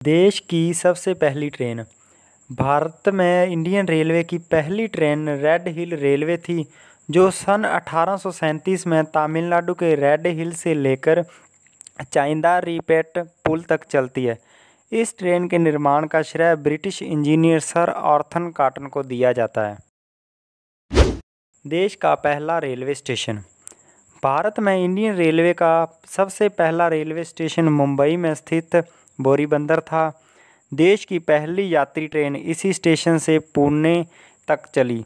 देश की सबसे पहली ट्रेन। भारत में इंडियन रेलवे की पहली ट्रेन रेड हिल रेलवे थी, जो सन 1837 में तमिलनाडु के रेड हिल से लेकर चांदारीपेट पुल तक चलती है। इस ट्रेन के निर्माण का श्रेय British engineer sir Arthur cotton को दिया जाता है। देश का पहला रेलवे स्टेशन। भारत में इंडियन रेलवे का सबसे पहला रेलवे स्टेशन मुंबई में स्थित बोरीबंदर था। देश की पहली यात्री ट्रेन इसी स्टेशन से पुणे तक चली।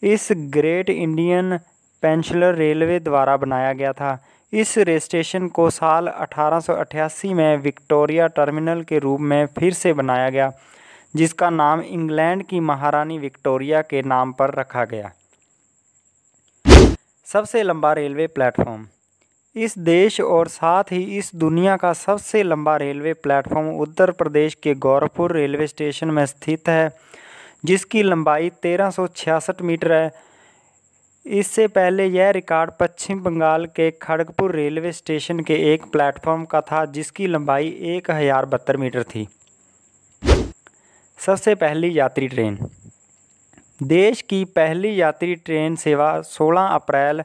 इस ग्रेट इंडियन पेनिनसुलर रेलवे द्वारा बनाया गया था। इस स्टेशन को साल 1888 में विक्टोरिया टर्मिनल के रूप में फिर से बनाया गया, जिसका नाम इंग्लैंड की महारानी विक्टोरिया के नाम पर रखा गया। सबसे लंबा रेलवे प्लेटफॉर्म। इस देश और साथ ही इस दुनिया का सबसे लंबा रेलवे प्लेटफॉर्म उत्तर प्रदेश के गोरखपुर रेलवे स्टेशन में स्थित है, जिसकी लंबाई 1366 मीटर है। इससे पहले यह रिकॉर्ड पश्चिम बंगाल के खड़गपुर रेलवे स्टेशन के एक प्लेटफॉर्म का था, जिसकी लंबाई 1072 मीटर थी। सबसे पहली यात्री ट्रेन। देश की पहली यात्री ट्रेन सेवा 16 अप्रैल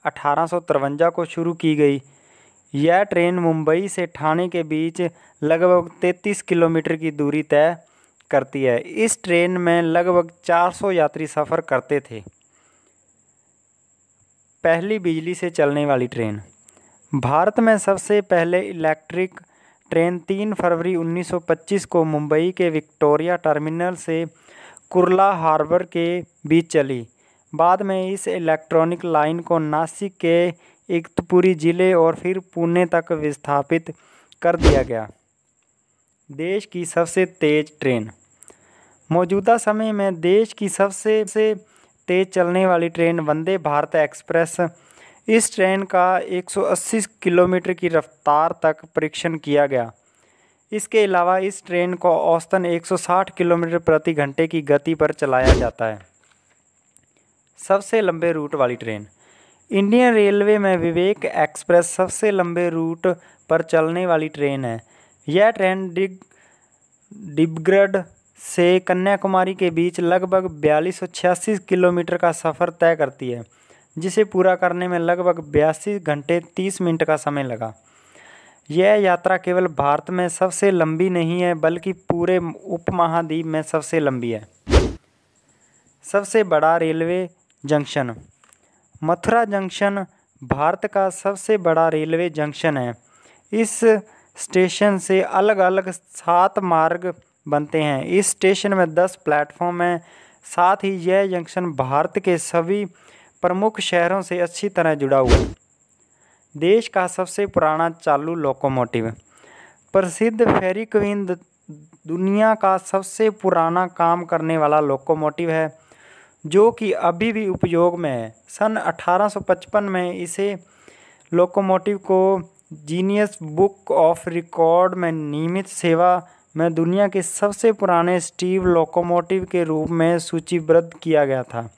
1853 को शुरू की गई। यह ट्रेन मुंबई से ठाणे के बीच लगभग 33 किलोमीटर की दूरी तय करती है। इस ट्रेन में लगभग 400 यात्री सफ़र करते थे। पहली बिजली से चलने वाली ट्रेन। भारत में सबसे पहले इलेक्ट्रिक ट्रेन 3 फरवरी 1925 को मुंबई के विक्टोरिया टर्मिनल से कुर्ला हार्बर के बीच चली। बाद में इस इलेक्ट्रॉनिक लाइन को नासिक के इगतपुरी जिले और फिर पुणे तक विस्थापित कर दिया गया। देश की सबसे तेज़ ट्रेन। मौजूदा समय में देश की सबसे तेज़ चलने वाली ट्रेन वंदे भारत एक्सप्रेस। इस ट्रेन का 180 किलोमीटर की रफ्तार तक परीक्षण किया गया। इसके अलावा इस ट्रेन को औसतन 160 किलोमीटर प्रति घंटे की गति पर चलाया जाता है। सबसे लंबे रूट वाली ट्रेन। इंडियन रेलवे में विवेक एक्सप्रेस सबसे लंबे रूट पर चलने वाली ट्रेन है। यह ट्रेन डिब्रूगढ़ से कन्याकुमारी के बीच लगभग 4286 किलोमीटर का सफ़र तय करती है, जिसे पूरा करने में लगभग 82 घंटे 30 मिनट का समय लगा। यह यात्रा केवल भारत में सबसे लंबी नहीं है, बल्कि पूरे उपमहाद्वीप में सबसे लंबी है। सबसे बड़ा railway junction. Mathura junction Bharat का सबसे बड़ा रेलवे जंक्शन है। इस स्टेशन से अलग अलग 7 मार्ग बनते हैं। इस स्टेशन में 10 प्लेटफॉर्म हैं। साथ ही यह जंक्शन भारत के सभी प्रमुख शहरों से अच्छी तरह जुड़ा हुआ है। देश का सबसे पुराना चालू लोकोमोटिव। प्रसिद्ध फेरी क्वीन दुनिया का सबसे पुराना काम करने वाला लोकोमोटिव है, जो कि अभी भी उपयोग में है। सन 1855 में इसे लोकोमोटिव को जीनियस बुक ऑफ रिकॉर्ड में नियमित सेवा में दुनिया के सबसे पुराने स्टीम लोकोमोटिव के रूप में सूचीबद्ध किया गया था।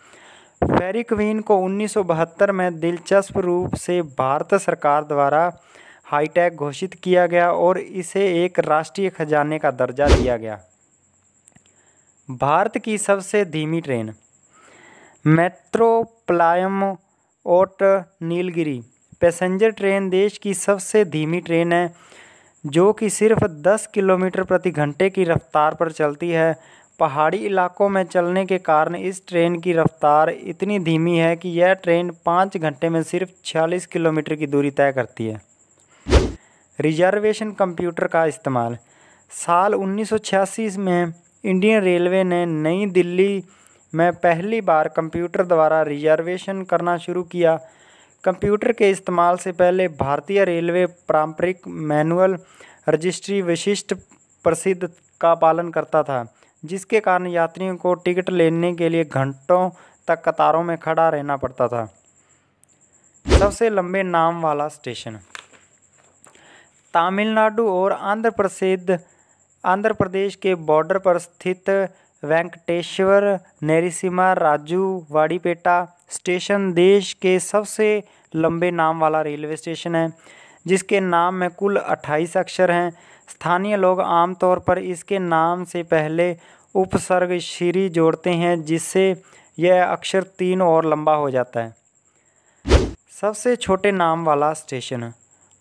फेरी क्वीन को 1972 में दिलचस्प रूप से भारत सरकार द्वारा हाईटेक घोषित किया गया और इसे एक राष्ट्रीय खजाने का दर्जा दिया गया। भारत की सबसे धीमी ट्रेन। मेट्रोप्लायम ओट नीलगिरी पैसेंजर ट्रेन देश की सबसे धीमी ट्रेन है, जो कि सिर्फ 10 किलोमीटर प्रति घंटे की रफ्तार पर चलती है। पहाड़ी इलाकों में चलने के कारण इस ट्रेन की रफ्तार इतनी धीमी है कि यह ट्रेन 5 घंटे में सिर्फ 46 किलोमीटर की दूरी तय करती है। रिजर्वेशन कंप्यूटर का इस्तेमाल। साल 1986 में इंडियन रेलवे ने नई दिल्ली में पहली बार कंप्यूटर द्वारा रिजर्वेशन करना शुरू किया। कंप्यूटर के इस्तेमाल से पहले भारतीय रेलवे पारंपरिक मैनुअल रजिस्ट्री विशिष्ट प्रसिद्ध का पालन करता था, जिसके कारण यात्रियों को टिकट लेने के लिए घंटों तक कतारों में खड़ा रहना पड़ता था। सबसे लंबे नाम वाला स्टेशन। तमिलनाडु और आंध्र प्रदेश के बॉर्डर पर स्थित वेंकटेश्वर नरसिम्हा राजू वाड़ीपेटा स्टेशन देश के सबसे लंबे नाम वाला रेलवे स्टेशन है, जिसके नाम में कुल 28 अक्षर हैं। स्थानीय लोग आमतौर पर इसके नाम से पहले उपसर्ग श्री जोड़ते हैं, जिससे यह अक्षर 3 और लंबा हो जाता है। सबसे छोटे नाम वाला स्टेशन।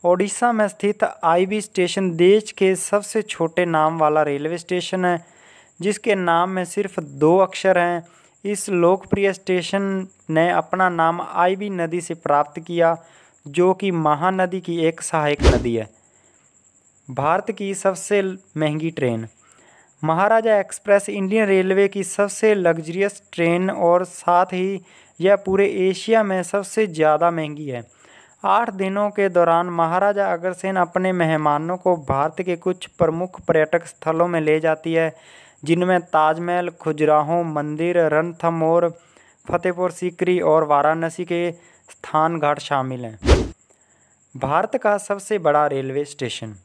ओडिशा में स्थित आईबी स्टेशन देश के सबसे छोटे नाम वाला रेलवे स्टेशन है, जिसके नाम में सिर्फ 2 अक्षर हैं। इस लोकप्रिय स्टेशन ने अपना नाम आईबी नदी से प्राप्त किया, जो कि महानदी की एक सहायक नदी है। भारत की सबसे महंगी ट्रेन। महाराजा एक्सप्रेस इंडियन रेलवे की सबसे लग्जरियस ट्रेन और साथ ही यह पूरे एशिया में सबसे ज़्यादा महंगी है। 8 दिनों के दौरान महाराजा अग्रसेन अपने मेहमानों को भारत के कुछ प्रमुख पर्यटक स्थलों में ले जाती है, जिनमें ताजमहल, खजुराहो मंदिर, रणथंभौर, फतेहपुर सीकरी और वाराणसी के स्थान घाट शामिल हैं। भारत का सबसे बड़ा रेलवे स्टेशन।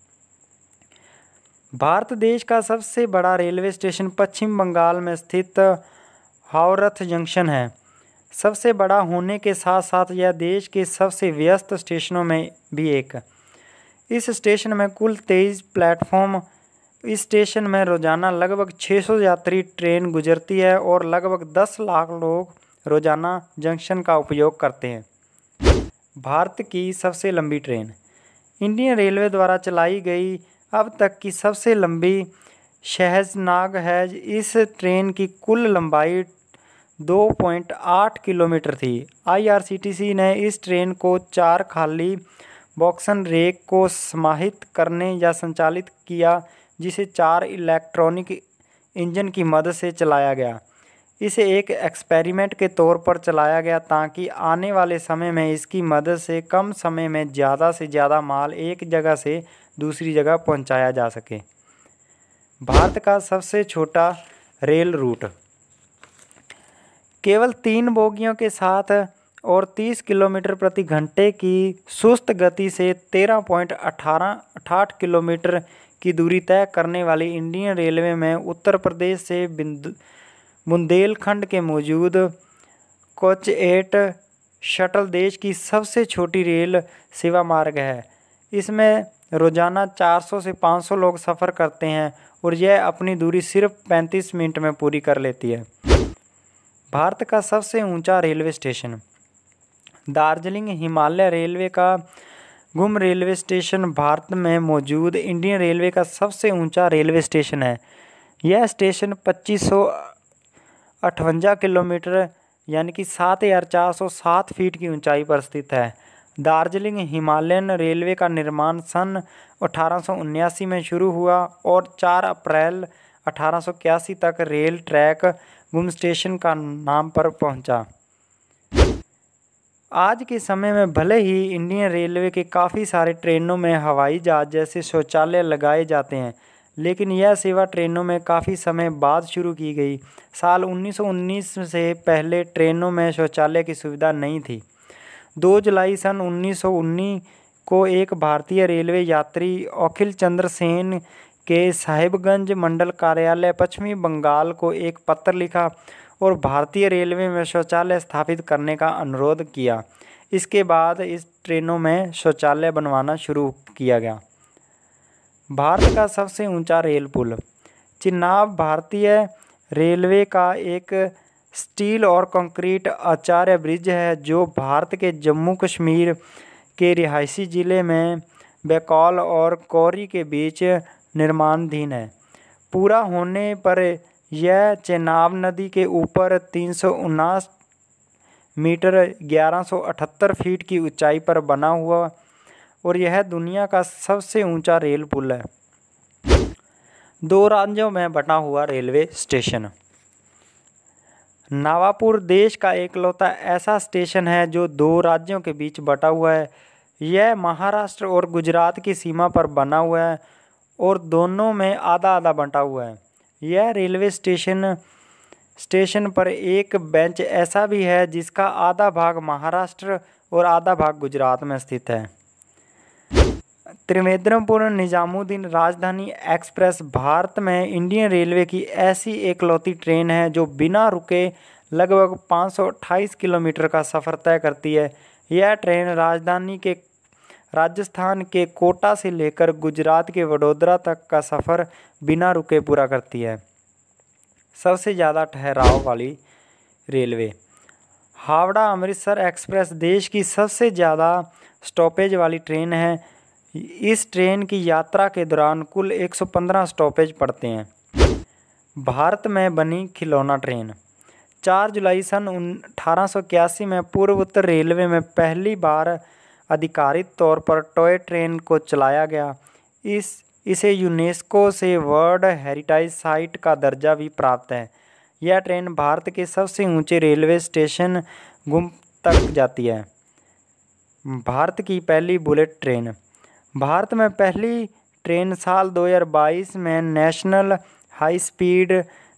भारत देश का सबसे बड़ा रेलवे स्टेशन पश्चिम बंगाल में स्थित हावरथ जंक्शन है। सबसे बड़ा होने के साथ साथ यह देश के सबसे व्यस्त स्टेशनों में भी एक है। इस स्टेशन में कुल 23 प्लेटफॉर्म। इस स्टेशन में रोजाना लगभग 600 यात्री ट्रेन गुजरती है और लगभग 10 लाख लोग रोजाना जंक्शन का उपयोग करते हैं। भारत की सबसे लंबी ट्रेन। इंडियन रेलवे द्वारा चलाई गई अब तक की सबसे लंबी शहज़नाग है। इस ट्रेन की कुल लंबाई 2.8 किलोमीटर थी। आईआरसीटीसी ने इस ट्रेन को 4 खाली बॉक्सन रेक को समाहित करने या संचालित किया, जिसे 4 इलेक्ट्रॉनिक इंजन की मदद से चलाया गया। इसे एक एक्सपेरिमेंट के तौर पर चलाया गया ताकि आने वाले समय में इसकी मदद से कम समय में ज़्यादा से ज़्यादा माल एक जगह से दूसरी जगह पहुंचाया जा सके। भारत का सबसे छोटा रेल रूट। केवल 3 बोगियों के साथ और 30 किलोमीटर प्रति घंटे की सुस्त गति से 13.88 किलोमीटर की दूरी तय करने वाली इंडियन रेलवे में उत्तर प्रदेश से बुंदेलखंड के मौजूद कोच 8 शटल देश की सबसे छोटी रेल सेवा मार्ग है। इसमें रोजाना 400 से 500 लोग सफ़र करते हैं और यह अपनी दूरी सिर्फ 35 मिनट में पूरी कर लेती है। भारत का सबसे ऊंचा railway station. Darjeeling Himalaya railway का घुम रेलवे स्टेशन भारत में मौजूद इंडियन रेलवे का सबसे ऊंचा रेलवे स्टेशन है। यह स्टेशन 2558 किलोमीटर यानी कि 7407 फीट की ऊंचाई पर स्थित है। दार्जिलिंग हिमालयन रेलवे का निर्माण सन 1879 में शुरू हुआ और 4 अप्रैल 1881 तक रेल ट्रैक घुम स्टेशन का नाम पर पहुंचा। आज के समय में भले ही इंडियन रेलवे के काफ़ी सारे ट्रेनों में हवाई जहाज़ जैसे शौचालय लगाए जाते हैं, लेकिन यह सेवा ट्रेनों में काफ़ी समय बाद शुरू की गई। साल 1919 से पहले ट्रेनों में शौचालय की सुविधा नहीं थी। 2 जुलाई सन 1919 को एक भारतीय रेलवे यात्री अखिल चंद्र सेन के साहिबगंज मंडल कार्यालय पश्चिमी बंगाल को एक पत्र लिखा और भारतीय रेलवे में शौचालय स्थापित करने का अनुरोध किया। इसके बाद इस ट्रेनों में शौचालय बनवाना शुरू किया गया। भारत का सबसे ऊंचा रेल पुल। चिनाब भारतीय रेलवे का एक स्टील और कंक्रीट आचार्य ब्रिज है, जो भारत के जम्मू कश्मीर के रिहायशी ज़िले में बैकौल और कौरी के बीच निर्माणाधीन है। पूरा होने पर यह चेनाब नदी के ऊपर 379 मीटर 1178 फीट की ऊंचाई पर बना हुआ और यह दुनिया का सबसे ऊंचा रेल पुल है। 2 राज्यों में बटा हुआ रेलवे स्टेशन। नावापुर देश का एकलौता ऐसा स्टेशन है जो 2 राज्यों के बीच बटा हुआ है। यह महाराष्ट्र और गुजरात की सीमा पर बना हुआ है और दोनों में आधा आधा बंटा हुआ है। यह रेलवे स्टेशन पर एक बेंच ऐसा भी है जिसका आधा भाग महाराष्ट्र और आधा भाग गुजरात में स्थित है। त्रिवेंद्रपुर निजामुद्दीन राजधानी एक्सप्रेस भारत में इंडियन रेलवे की ऐसी एकलौती ट्रेन है जो बिना रुके लगभग 528 किलोमीटर का सफ़र तय करती है। यह ट्रेन राजस्थान के कोटा से लेकर गुजरात के वडोदरा तक का सफ़र बिना रुके पूरा करती है। सबसे ज़्यादा ठहराव वाली रेलवे। हावड़ा अमृतसर एक्सप्रेस देश की सबसे ज़्यादा स्टॉपेज वाली ट्रेन है। इस ट्रेन की यात्रा के दौरान कुल 115 स्टॉपेज पड़ते हैं। भारत में बनी खिलौना ट्रेन। 4 जुलाई सन 1881 में पूर्व उत्तर रेलवे में पहली बार आधिकारिक तौर पर टॉय ट्रेन को चलाया गया। इसे यूनेस्को से वर्ल्ड हेरिटेज साइट का दर्जा भी प्राप्त है। यह ट्रेन भारत के सबसे ऊंचे रेलवे स्टेशन गुम्प तक जाती है। भारत की पहली बुलेट ट्रेन। भारत में पहली ट्रेन साल 2022 में national high speed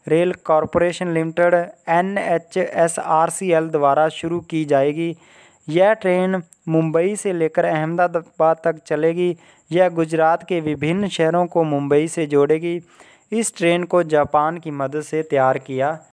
rail corporation limited NHSRCL द्वारा शुरू की जाएगी। यह ट्रेन मुंबई से लेकर अहमदाबाद तक चलेगी। यह गुजरात के विभिन्न शहरों को मुंबई से जोड़ेगी। इस ट्रेन को जापान की मदद से तैयार किया